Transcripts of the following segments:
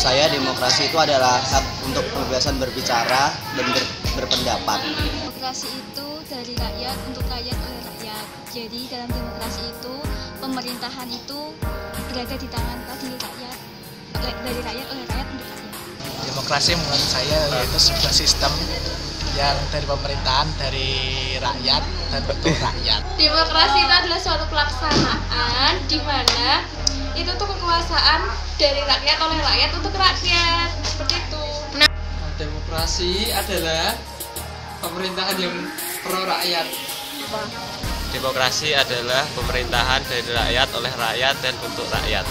saya demokrasi itu adalah hak untuk kebebasan berbicara dan berpendapat. Demokrasi itu dari rakyat untuk rakyat oleh rakyat. Jadi dalam demokrasi itu pemerintahan itu berada di tangan rakyat, dari rakyat oleh rakyat untuk rakyat. Demokrasi menurut saya yaitu sebuah sistem yang dari pemerintahan, dari rakyat dan untuk rakyat. Demokrasi itu adalah suatu pelaksanaan di mana itu tuh kekuasaan dari rakyat oleh rakyat untuk rakyat, seperti itu. Demokrasi adalah pemerintahan yang pro rakyat. Demokrasi adalah pemerintahan dari rakyat oleh rakyat dan untuk rakyat.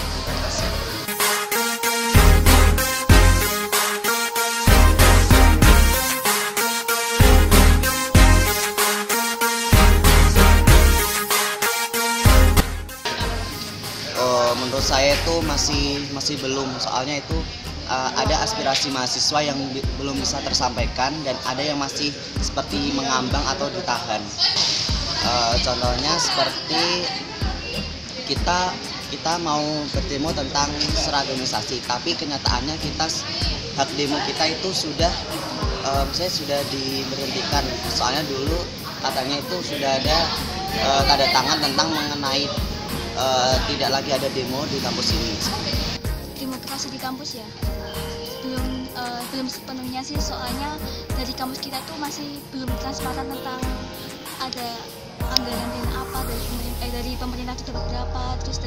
Menurut saya itu masih belum, soalnya itu ada aspirasi mahasiswa yang belum bisa tersampaikan dan ada yang masih seperti mengambang atau ditahan. Contohnya seperti kita mau berdemo tentang seragamisasi, tapi kenyataannya hak demo kita itu sudah diberhentikan. Soalnya dulu katanya itu sudah ada tanda tangan tentang mengenai tidak lagi ada demo di kampus ini. Demokrasi di kampus ya belum sepenuhnya sih, soalnya dari kampus kita tuh masih belum transparan tentang ada anggaran dan apa dari pemerintah itu dapat berapa, terus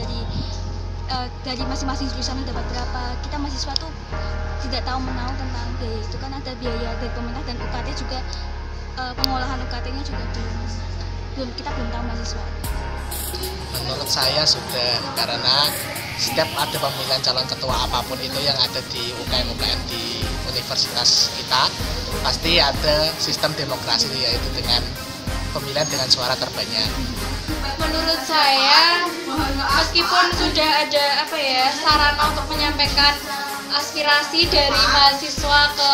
dari masing-masing jurusan itu dapat berapa. Kita mahasiswa tuh tidak tahu menahu tentang biaya itu, kan ada biaya dari pemerintah dan UKT juga, pengolahan UKT-nya juga kita belum tahu mahasiswa. Menurut saya sudah, karena setiap ada pemilihan calon ketua apapun itu yang ada di UKM di universitas kita, pasti ada sistem demokrasi, yaitu dengan pemilihan dengan suara terbanyak. Menurut saya, meskipun sudah ada sarana untuk menyampaikan aspirasi dari mahasiswa ke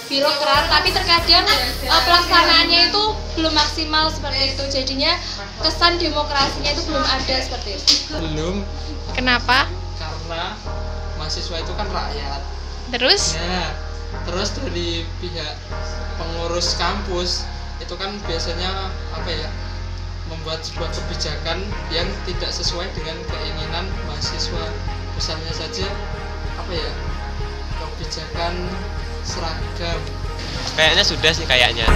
birokrat, tapi terkadang pelaksanaannya itu belum maksimal seperti itu. Jadinya kesan demokrasinya itu belum ada seperti itu. Belum. Kenapa? Karena mahasiswa itu kan rakyat. Terus? Ya, terus dari pihak pengurus kampus itu kan biasanya membuat sebuah kebijakan yang tidak sesuai dengan keinginan mahasiswa. Misalnya saja kebijakan seragam. Kayaknya sudah sih kayaknya.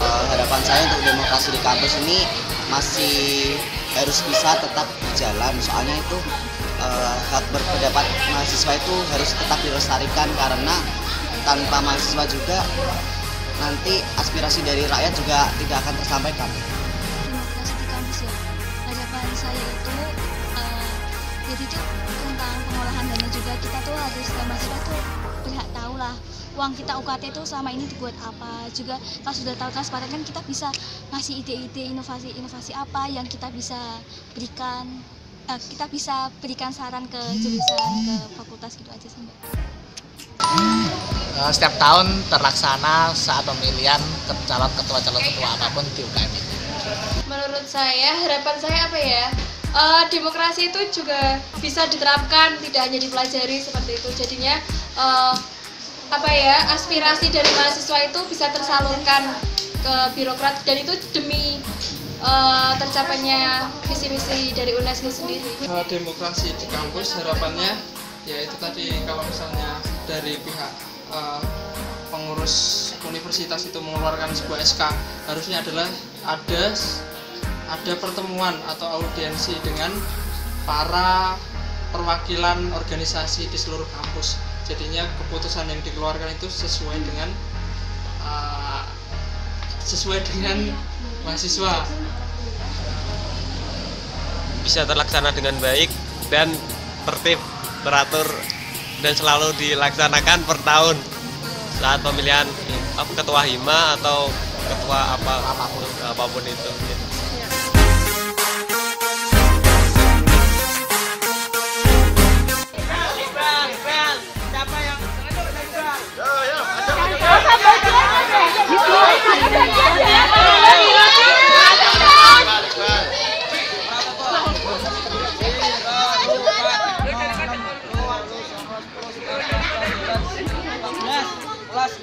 Harapan saya untuk demokrasi di kampus ini masih harus bisa tetap berjalan, soalnya itu hak berpendapat mahasiswa itu harus tetap dilestarikan, karena tanpa mahasiswa juga nanti aspirasi dari rakyat juga tidak akan tersampaikan. Demokrasi di kampus ya, harapan saya itu jadi tuh tentang pengolahan dana juga, kita tuh harus mahasiswa tuh berhak tahu lah uang kita UKT itu selama ini dibuat apa. Juga kalau sudah tahu transparan kan kita bisa ngasih ide-ide inovasi apa yang kita bisa berikan, saran ke jurusan, ke fakultas gitu aja sih Mbak. Setiap tahun terlaksana saat pemilihan calon ketua apapun di UKM ini. Menurut saya, harapan saya demokrasi itu juga bisa diterapkan, tidak hanya dipelajari seperti itu. Jadinya aspirasi dari mahasiswa itu bisa tersalurkan ke birokrat, dan itu demi tercapainya visi-misi dari UNESCO sendiri. Demokrasi di kampus harapannya yaitu tadi, kalau misalnya dari pihak pengurus universitas itu mengeluarkan sebuah SK, harusnya adalah ada pertemuan atau audiensi dengan para perwakilan organisasi di seluruh kampus. Jadinya keputusan yang dikeluarkan itu sesuai dengan mahasiswa. Bisa terlaksana dengan baik dan tertib, teratur, dan selalu dilaksanakan per tahun saat pemilihan ketua hima atau ketua apapun itu. Untuk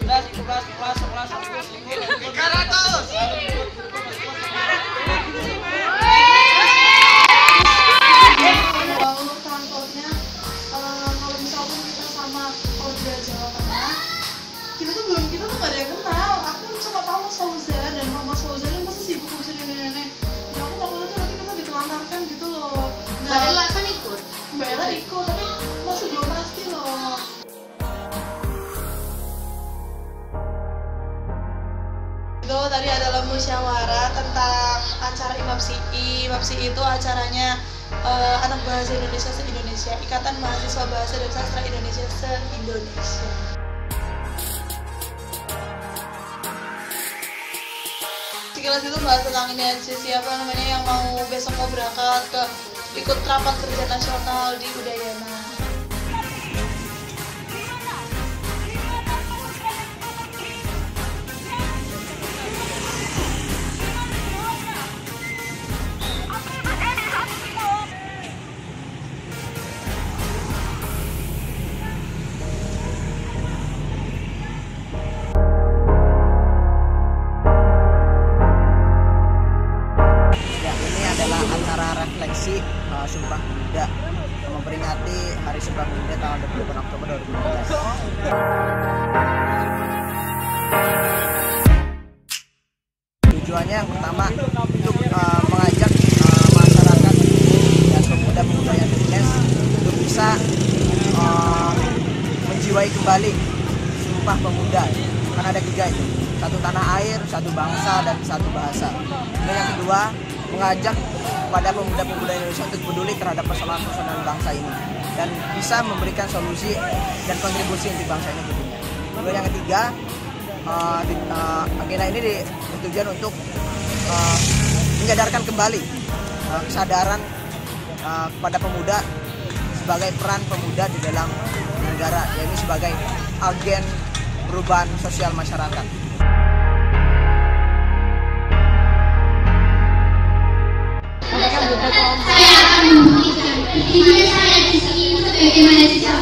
transportnya, kalau misalkan kita sama Polda Jawa Tengah, kita tuh gak ada yang kenal. Aku cuma tahu Mas Fauza, dan Mas Fauza kan pasti sibuk ngurusin nenek-nenek. Dan aku takutnya tuh nanti kita ditelantarkan gitu loh. Mbak Ella kan ikut. Mbak Ella ikut, tapi masih belum pasti loh. Itu tadi adalah musyawarah tentang acara IMAPSI. IMAPSI itu acaranya Anak Bahasa Indonesia se-Indonesia, Ikatan Mahasiswa Bahasa dan Sastra Indonesia se-Indonesia. Sekilas itu bahas tentang ini aja, siapa namanya yang mau besok mau berangkat ke ikut rapat kerja nasional di Udayana. Refleksi Sumpah Pemuda memperingati Hari Sumpah Pemuda tanggal 28 Oktober 2015. Tujuannya yang pertama untuk mengajak masyarakat dan pemuda-pemuda yang dinas untuk bisa menjiwai kembali Sumpah Pemuda. Kan ada 3 itu, satu tanah air, satu bangsa, dan satu bahasa. Dan yang kedua, mengajak kepada pemuda-pemuda Indonesia untuk peduli terhadap persoalan-persoalan bangsa ini dan bisa memberikan solusi dan kontribusi untuk bangsa ini tentunya. Lalu yang ketiga, agenda ini bertujuan untuk menyadarkan kembali kesadaran kepada pemuda sebagai peran pemuda di dalam negara, yaitu sebagai agen perubahan sosial masyarakat. Saya akan membuktikan di mana saya di sini sebagai mahasiswa